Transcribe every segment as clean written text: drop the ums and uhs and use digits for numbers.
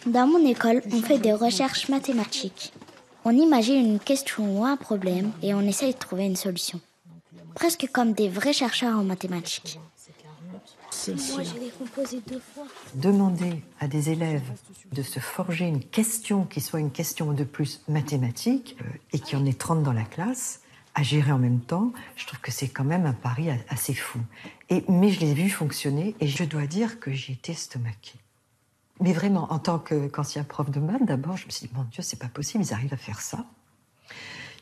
Dans mon école, on fait des recherches mathématiques. On imagine une question ou un problème et on essaye de trouver une solution. Presque comme des vrais chercheurs en mathématiques. Moi, je l'ai composé 2 fois. Demander à des élèves de se forger une question qui soit une question de plus mathématique et qu'il y en ait 30 dans la classe, à gérer en même temps, je trouve que c'est quand même un pari assez fou. Mais je l'ai vu fonctionner et je dois dire que j'ai été estomaquée. Mais vraiment, en tant qu'ancien prof de maths, d'abord, je me suis dit, mon Dieu, c'est pas possible, ils arrivent à faire ça.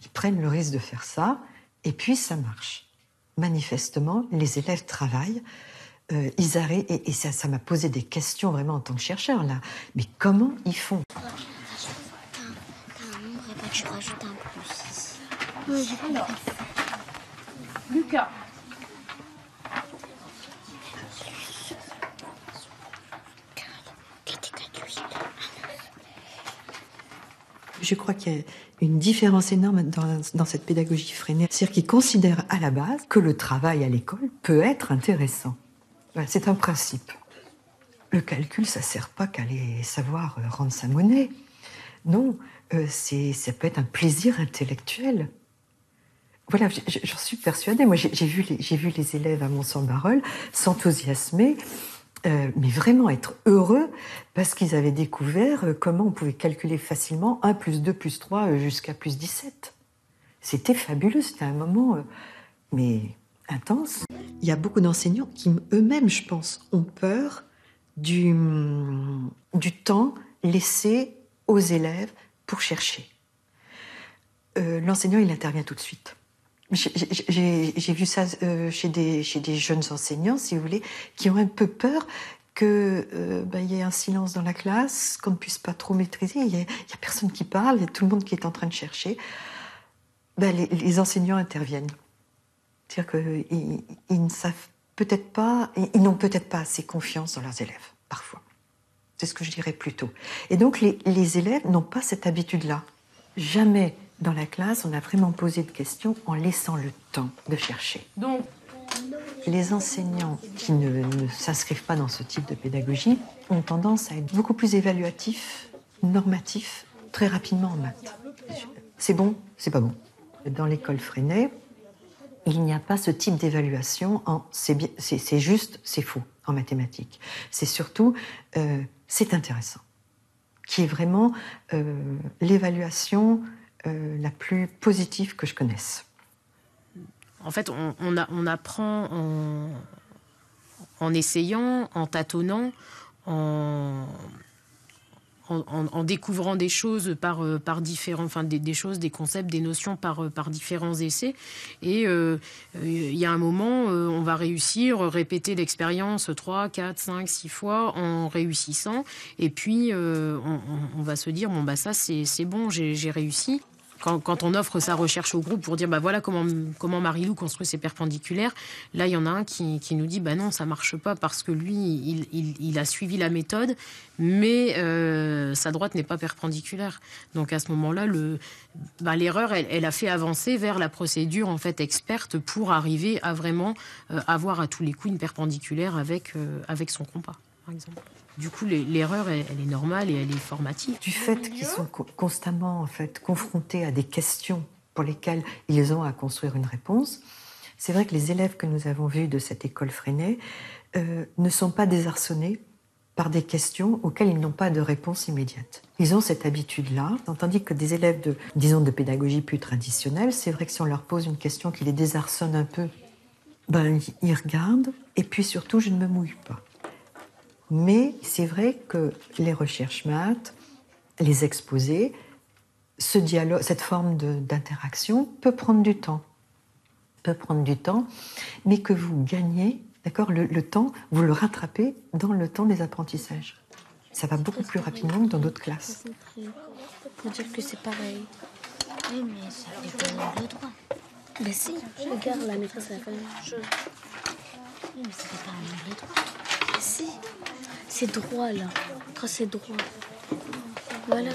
Ils prennent le risque de faire ça, et puis ça marche. Manifestement, les élèves travaillent, ils arrivent, et ça m'a posé des questions vraiment en tant que chercheur, là. Mais comment ils font? T'as un nombre et bah tu rajoutes un plus. Ouais, j'ai pas Lucas. Je crois qu'il y a une différence énorme dans cette pédagogie freinée. C'est-à-dire qu'ils considèrent à la base que le travail à l'école peut être intéressant. Voilà, c'est un principe. Le calcul, ça ne sert pas qu'à aller savoir rendre sa monnaie. Non, ça peut être un plaisir intellectuel. Voilà, j'en suis persuadée. Moi, j'ai vu les élèves à Mont-Saint-Barreul s'enthousiasmer, mais vraiment être heureux parce qu'ils avaient découvert comment on pouvait calculer facilement 1 plus 2 plus 3 jusqu'à plus 17. C'était fabuleux, c'était un moment mais intense. Il y a beaucoup d'enseignants qui eux-mêmes, je pense, ont peur du temps laissé aux élèves pour chercher. L'enseignant, il intervient tout de suite. J'ai vu ça chez des jeunes enseignants, si vous voulez, qui ont un peu peur qu'il y ait un silence dans la classe, qu'on ne puisse pas trop maîtriser. Il y a personne qui parle, il y a tout le monde qui est en train de chercher. Les enseignants interviennent. C'est-à-dire qu'ils ne savent peut-être pas, ils n'ont peut-être pas assez confiance dans leurs élèves, parfois. C'est ce que je dirais plutôt. Et donc, les élèves n'ont pas cette habitude-là. Jamais dans la classe, on a vraiment posé de questions en laissant le temps de chercher. Donc, les enseignants qui ne s'inscrivent pas dans ce type de pédagogie ont tendance à être beaucoup plus évaluatifs, normatifs, très rapidement en maths. C'est bon, c'est pas bon. Dans l'école Freinet, il n'y a pas ce type d'évaluation en c'est juste, c'est faux en mathématiques. C'est surtout, c'est intéressant, qui est vraiment l'évaluation la plus positive que je connaisse. En fait, on apprend en essayant, en tâtonnant, en découvrant des choses par différents, enfin des choses, des concepts, des notions par différents essais. Et il y a un moment, on va répéter l'expérience 3, 4, 5, 6 fois en réussissant. Et puis, on va se dire, bon, bah ça, c'est bon, j'ai réussi. Quand on offre sa recherche au groupe pour dire voilà comment Marie-Lou construit ses perpendiculaires, là il y en a un qui nous dit non, ça marche pas parce que lui il a suivi la méthode, mais sa droite n'est pas perpendiculaire. Donc à ce moment-là, l'erreur elle a fait avancer vers la procédure en fait experte pour arriver à vraiment avoir à tous les coups une perpendiculaire avec son compas, par exemple. Du coup, l'erreur, elle est normale et elle est formative. Du fait qu'ils sont constamment en fait, confrontés à des questions pour lesquelles ils ont à construire une réponse, c'est vrai que les élèves que nous avons vus de cette école Freinet ne sont pas désarçonnés par des questions auxquelles ils n'ont pas de réponse immédiate. Ils ont cette habitude-là, tandis que des élèves de pédagogie plus traditionnelle, c'est vrai que si on leur pose une question qui les désarçonne un peu, ils regardent, et puis surtout, je ne me mouille pas. Mais c'est vrai que les recherches maths, les exposés, ce dialogue, cette forme d'interaction peut prendre du temps. Mais que vous gagnez, d'accord, le temps, vous le rattrapez dans le temps des apprentissages. Ça va beaucoup plus rapidement que dans d'autres classes. Pour dire que c'est pareil. Oui, mais ça fait pas angle droit. Ben si, regarde, la maîtresse elle a fait la même chose. Oui, mais ça fait pas un angle droit. Ben si, c'est droit là. Quand c'est droit. Voilà.